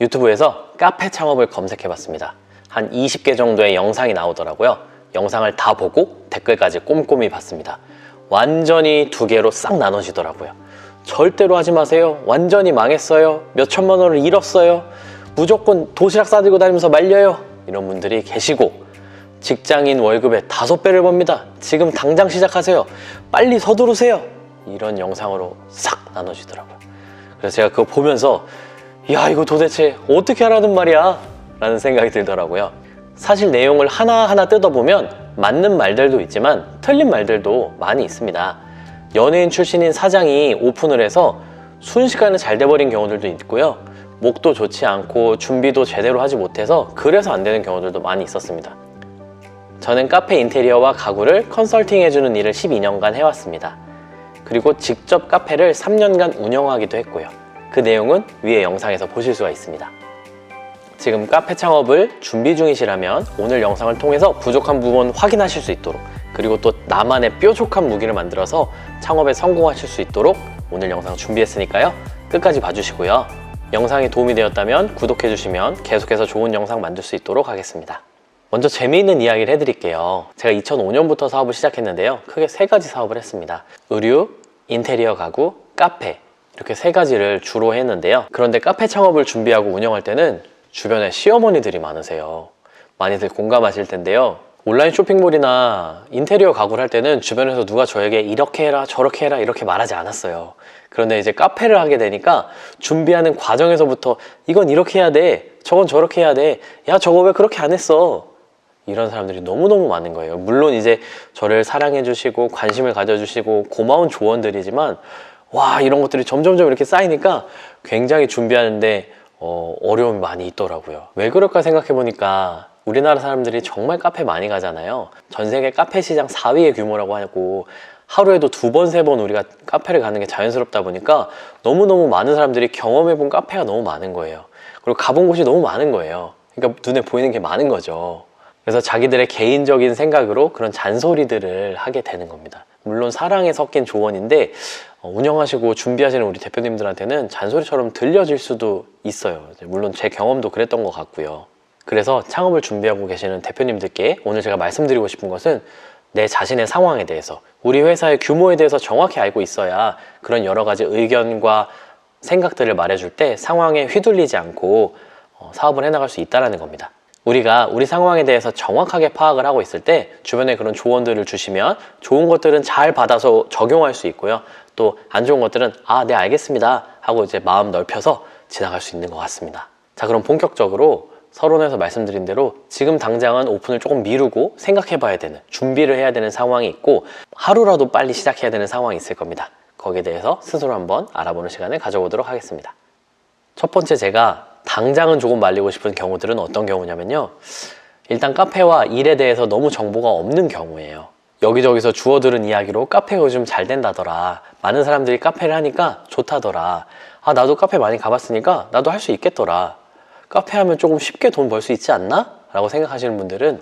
유튜브에서 카페 창업을 검색해 봤습니다. 한 20개 정도의 영상이 나오더라고요. 영상을 다 보고 댓글까지 꼼꼼히 봤습니다. 완전히 두 개로 싹 나눠지더라고요. 절대로 하지 마세요. 완전히 망했어요. 몇 천만 원을 잃었어요. 무조건 도시락 싸들고 다니면서 말려요. 이런 분들이 계시고, 직장인 월급의 5배를 법니다. 지금 당장 시작하세요. 빨리 서두르세요. 이런 영상으로 싹 나눠지더라고요. 그래서 제가 그거 보면서 야, 이거 도대체 어떻게 하라는 말이야? 라는 생각이 들더라고요. 사실 내용을 하나하나 뜯어보면 맞는 말들도 있지만 틀린 말들도 많이 있습니다. 연예인 출신인 사장이 오픈을 해서 순식간에 잘 돼버린 경우들도 있고요. 목도 좋지 않고 준비도 제대로 하지 못해서 그래서 안 되는 경우들도 많이 있었습니다. 저는 카페 인테리어와 가구를 컨설팅 해주는 일을 12년간 해왔습니다. 그리고 직접 카페를 3년간 운영하기도 했고요. 그 내용은 위의 영상에서 보실 수가 있습니다. 지금 카페 창업을 준비 중이시라면 오늘 영상을 통해서 부족한 부분 확인하실 수 있도록, 그리고 또 나만의 뾰족한 무기를 만들어서 창업에 성공하실 수 있도록 오늘 영상 준비했으니까요. 끝까지 봐주시고요. 영상이 도움이 되었다면 구독해주시면 계속해서 좋은 영상 만들 수 있도록 하겠습니다. 먼저 재미있는 이야기를 해드릴게요. 제가 2005년부터 사업을 시작했는데요. 크게 3가지 사업을 했습니다. 의류, 인테리어 가구, 카페, 이렇게 3가지를 주로 했는데요. 그런데 카페 창업을 준비하고 운영할 때는 주변에 시어머니들이 많으세요. 많이들 공감하실 텐데요. 온라인 쇼핑몰이나 인테리어 가구를 할 때는 주변에서 누가 저에게 이렇게 해라 저렇게 해라 이렇게 말하지 않았어요. 그런데 이제 카페를 하게 되니까 준비하는 과정에서부터 이건 이렇게 해야 돼, 저건 저렇게 해야 돼, 야 저거 왜 그렇게 안 했어, 이런 사람들이 너무너무 많은 거예요. 물론 이제 저를 사랑해 주시고 관심을 가져주시고 고마운 조언들이지만 와, 이런 것들이 점점점 이렇게 쌓이니까 굉장히 준비하는데 어려움이 많이 있더라고요. 왜 그럴까 생각해 보니까 우리나라 사람들이 정말 카페 많이 가잖아요. 전 세계 카페 시장 4위의 규모라고 하고 하루에도 2번, 3번 우리가 카페를 가는 게 자연스럽다 보니까 너무너무 많은 사람들이 경험해 본 카페가 너무 많은 거예요. 그리고 가본 곳이 너무 많은 거예요. 그러니까 눈에 보이는 게 많은 거죠. 그래서 자기들의 개인적인 생각으로 그런 잔소리들을 하게 되는 겁니다. 물론 사랑에 섞인 조언인데 운영하시고 준비하시는 우리 대표님들한테는 잔소리처럼 들려질 수도 있어요. 물론 제 경험도 그랬던 것 같고요. 그래서 창업을 준비하고 계시는 대표님들께 오늘 제가 말씀드리고 싶은 것은 내 자신의 상황에 대해서, 우리 회사의 규모에 대해서 정확히 알고 있어야 그런 여러 가지 의견과 생각들을 말해줄 때 상황에 휘둘리지 않고 사업을 해나갈 수 있다는 겁니다. 우리가 우리 상황에 대해서 정확하게 파악을 하고 있을 때 주변에 그런 조언들을 주시면 좋은 것들은 잘 받아서 적용할 수 있고요. 또 안 좋은 것들은 네 알겠습니다 하고 이제 마음 넓혀서 지나갈 수 있는 것 같습니다. 자, 그럼 본격적으로 서론에서 말씀드린 대로 지금 당장은 오픈을 조금 미루고 생각해 봐야 되는, 준비를 해야 되는 상황이 있고 하루라도 빨리 시작해야 되는 상황이 있을 겁니다. 거기에 대해서 스스로 한번 알아보는 시간을 가져보도록 하겠습니다. 첫 번째, 제가 당장은 조금 말리고 싶은 경우들은 어떤 경우냐면요, 일단 카페와 일에 대해서 너무 정보가 없는 경우예요. 여기저기서 주워들은 이야기로 카페가 요즘 잘 된다더라, 많은 사람들이 카페를 하니까 좋다더라, 나도 카페 많이 가봤으니까 나도 할 수 있겠더라, 카페 하면 조금 쉽게 돈 벌 수 있지 않나? 라고 생각하시는 분들은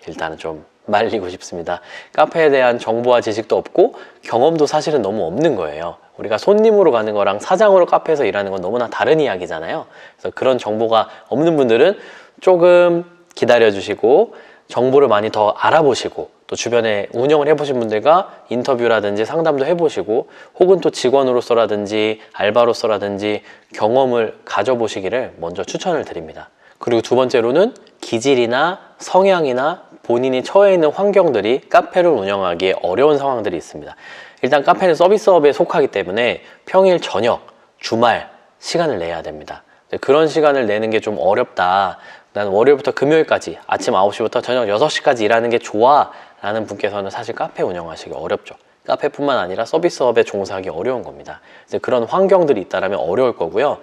일단은 좀 말리고 싶습니다. 카페에 대한 정보와 지식도 없고 경험도 사실은 너무 없는 거예요. 우리가 손님으로 가는 거랑 사장으로 카페에서 일하는 건 너무나 다른 이야기잖아요. 그래서 그런 정보가 없는 분들은 조금 기다려 주시고 정보를 많이 더 알아보시고, 또 주변에 운영을 해보신 분들과 인터뷰라든지 상담도 해보시고, 혹은 또 직원으로서라든지 알바로서라든지 경험을 가져보시기를 먼저 추천을 드립니다. 그리고 두 번째로는 기질이나 성향이나 본인이 처해 있는 환경들이 카페를 운영하기에 어려운 상황들이 있습니다. 일단 카페는 서비스업에 속하기 때문에 평일 저녁, 주말 시간을 내야 됩니다. 그런 시간을 내는 게 좀 어렵다, 난 월요일부터 금요일까지 아침 9시부터 저녁 6시까지 일하는 게 좋아 라는 분께서는 사실 카페 운영하시기 어렵죠. 카페뿐만 아니라 서비스업에 종사하기 어려운 겁니다. 이제 그런 환경들이 있다면 어려울 거고요.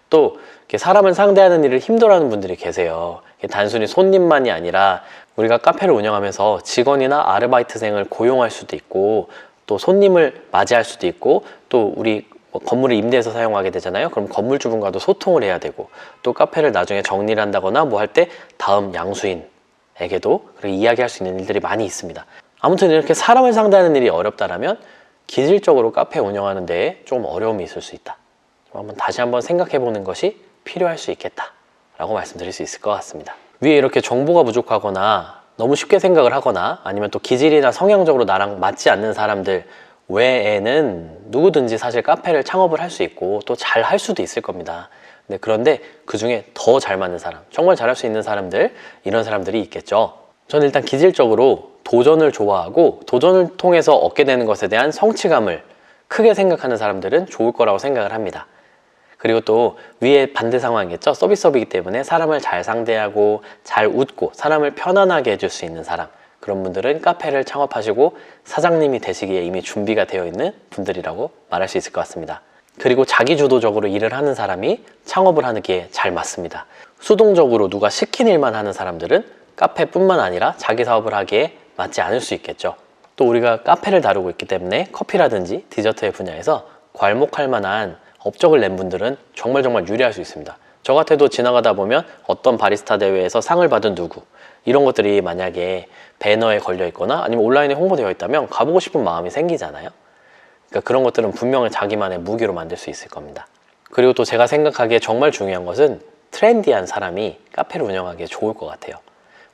또 사람을 상대하는 일을 힘들어하는 분들이 계세요. 단순히 손님만이 아니라 우리가 카페를 운영하면서 직원이나 아르바이트생을 고용할 수도 있고, 또 손님을 맞이할 수도 있고, 또 우리 건물을 임대해서 사용하게 되잖아요. 그럼 건물주분과도 소통을 해야 되고, 또 카페를 나중에 정리를 한다거나 뭐 할 때 다음 양수인에게도 그렇게 이야기할 수 있는 일들이 많이 있습니다. 아무튼 이렇게 사람을 상대하는 일이 어렵다라면 기질적으로 카페 운영하는 데에 좀 어려움이 있을 수 있다. 다시 한번 생각해 보는 것이 필요할 수 있겠다 라고 말씀드릴 수 있을 것 같습니다. 위에 이렇게 정보가 부족하거나 너무 쉽게 생각을 하거나 아니면 또 기질이나 성향적으로 나랑 맞지 않는 사람들 외에는 누구든지 사실 카페를 창업을 할 수 있고 또 잘 할 수도 있을 겁니다. 그런데 그 중에 더 잘 맞는 사람, 정말 잘할 수 있는 사람들, 이런 사람들이 있겠죠. 저는 일단 기질적으로 도전을 좋아하고 도전을 통해서 얻게 되는 것에 대한 성취감을 크게 생각하는 사람들은 좋을 거라고 생각을 합니다. 그리고 또 위에 반대 상황이겠죠. 서비스업이기 때문에 사람을 잘 상대하고 잘 웃고 사람을 편안하게 해줄 수 있는 사람, 그런 분들은 카페를 창업하시고 사장님이 되시기에 이미 준비가 되어 있는 분들이라고 말할 수 있을 것 같습니다. 그리고 자기주도적으로 일을 하는 사람이 창업을 하기에 잘 맞습니다. 수동적으로 누가 시킨 일만 하는 사람들은 카페뿐만 아니라 자기 사업을 하기에 맞지 않을 수 있겠죠. 또 우리가 카페를 다루고 있기 때문에 커피라든지 디저트의 분야에서 괄목할 만한 업적을 낸 분들은 정말 유리할 수 있습니다. 저 같아도 지나가다 보면 어떤 바리스타 대회에서 상을 받은 누구, 이런 것들이 만약에 배너에 걸려 있거나 아니면 온라인에 홍보되어 있다면 가보고 싶은 마음이 생기잖아요. 그러니까 그런 것들은 분명히 자기만의 무기로 만들 수 있을 겁니다. 그리고 또 제가 생각하기에 정말 중요한 것은 트렌디한 사람이 카페를 운영하기에 좋을 것 같아요.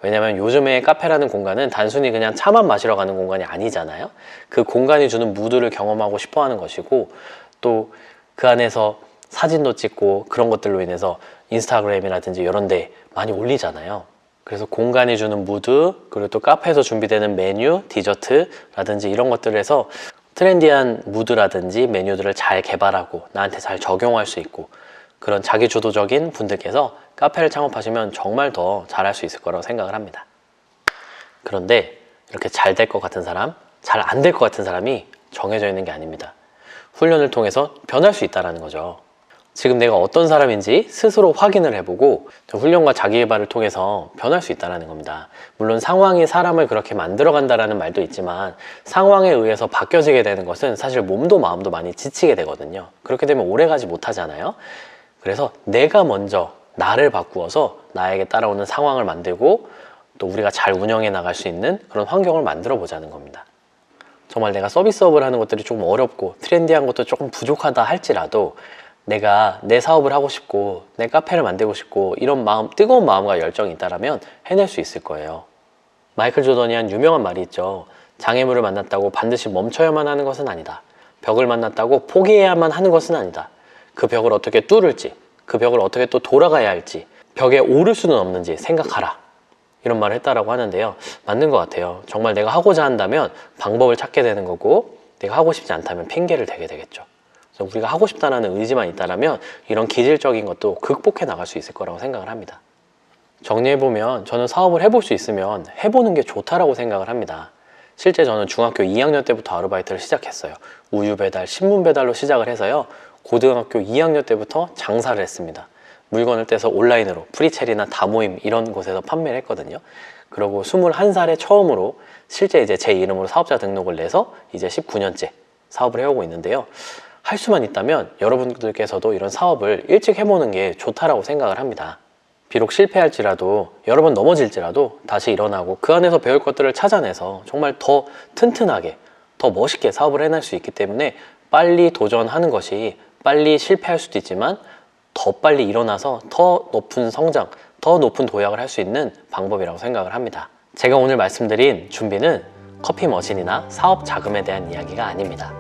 왜냐면 요즘에 카페라는 공간은 단순히 그냥 차만 마시러 가는 공간이 아니잖아요. 그 공간이 주는 무드를 경험하고 싶어 하는 것이고, 또 그 안에서 사진도 찍고 그런 것들로 인해서 인스타그램이라든지 이런 데 많이 올리잖아요. 그래서 공간이 주는 무드, 그리고 또 카페에서 준비되는 메뉴, 디저트라든지 이런 것들에서 트렌디한 무드라든지 메뉴들을 잘 개발하고 나한테 잘 적용할 수 있고, 그런 자기주도적인 분들께서 카페를 창업하시면 정말 더 잘할 수 있을 거라고 생각을 합니다. 그런데 이렇게 잘 될 것 같은 사람, 잘 안 될 것 같은 사람이 정해져 있는 게 아닙니다. 훈련을 통해서 변할 수 있다는 거죠. 지금 내가 어떤 사람인지 스스로 확인을 해보고 훈련과 자기개발을 통해서 변할 수 있다는 겁니다. 물론 상황이 사람을 그렇게 만들어간다는 말도 있지만, 상황에 의해서 바뀌어지게 되는 것은 사실 몸도 마음도 많이 지치게 되거든요. 그렇게 되면 오래가지 못하잖아요. 그래서 내가 먼저 나를 바꾸어서 나에게 따라오는 상황을 만들고 또 우리가 잘 운영해 나갈 수 있는 그런 환경을 만들어 보자는 겁니다. 정말 내가 서비스업을 하는 것들이 조금 어렵고 트렌디한 것도 조금 부족하다 할지라도 내가 내 사업을 하고 싶고 내 카페를 만들고 싶고 이런 마음, 뜨거운 마음과 열정이 있다면 해낼 수 있을 거예요. 마이클 조던이 한 유명한 말이 있죠. 장애물을 만났다고 반드시 멈춰야만 하는 것은 아니다. 벽을 만났다고 포기해야만 하는 것은 아니다. 그 벽을 어떻게 뚫을지, 그 벽을 어떻게 또 돌아가야 할지, 벽에 오를 수는 없는지 생각하라, 이런 말을 했다라고 하는데요. 맞는 것 같아요. 정말 내가 하고자 한다면 방법을 찾게 되는 거고, 내가 하고 싶지 않다면 핑계를 대게 되겠죠. 그래서 우리가 하고 싶다는 의지만 있다면 이런 기질적인 것도 극복해 나갈 수 있을 거라고 생각을 합니다. 정리해보면 저는 사업을 해볼 수 있으면 해보는 게 좋다라고 생각을 합니다. 실제 저는 중학교 2학년 때부터 아르바이트를 시작했어요. 우유 배달, 신문 배달로 시작을 해서요. 고등학교 2학년 때부터 장사를 했습니다. 물건을 떼서 온라인으로 프리체리나 다모임 이런 곳에서 판매를 했거든요. 그리고 21살에 처음으로 실제 이제 제 이름으로 사업자 등록을 내서 이제 19년째 사업을 해오고 있는데요. 할 수만 있다면 여러분들께서도 이런 사업을 일찍 해보는 게 좋다라고 생각을 합니다. 비록 실패할지라도, 여러 번 넘어질지라도 다시 일어나고 그 안에서 배울 것들을 찾아내서 정말 더 튼튼하게, 더 멋있게 사업을 해낼 수 있기 때문에 빨리 도전하는 것이 빨리 실패할 수도 있지만 더 빨리 일어나서 더 높은 성장, 더 높은 도약을 할 수 있는 방법이라고 생각을 합니다. 제가 오늘 말씀드린 준비는 커피 머신이나 사업 자금에 대한 이야기가 아닙니다.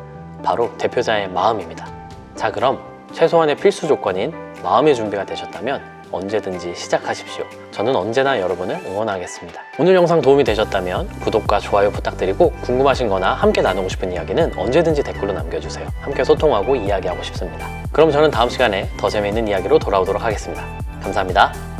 바로 대표자의 마음입니다. 자, 그럼 최소한의 필수 조건인 마음의 준비가 되셨다면 언제든지 시작하십시오. 저는 언제나 여러분을 응원하겠습니다. 오늘 영상 도움이 되셨다면 구독과 좋아요 부탁드리고, 궁금하신 거나 함께 나누고 싶은 이야기는 언제든지 댓글로 남겨주세요. 함께 소통하고 이야기하고 싶습니다. 그럼 저는 다음 시간에 더 재미있는 이야기로 돌아오도록 하겠습니다. 감사합니다.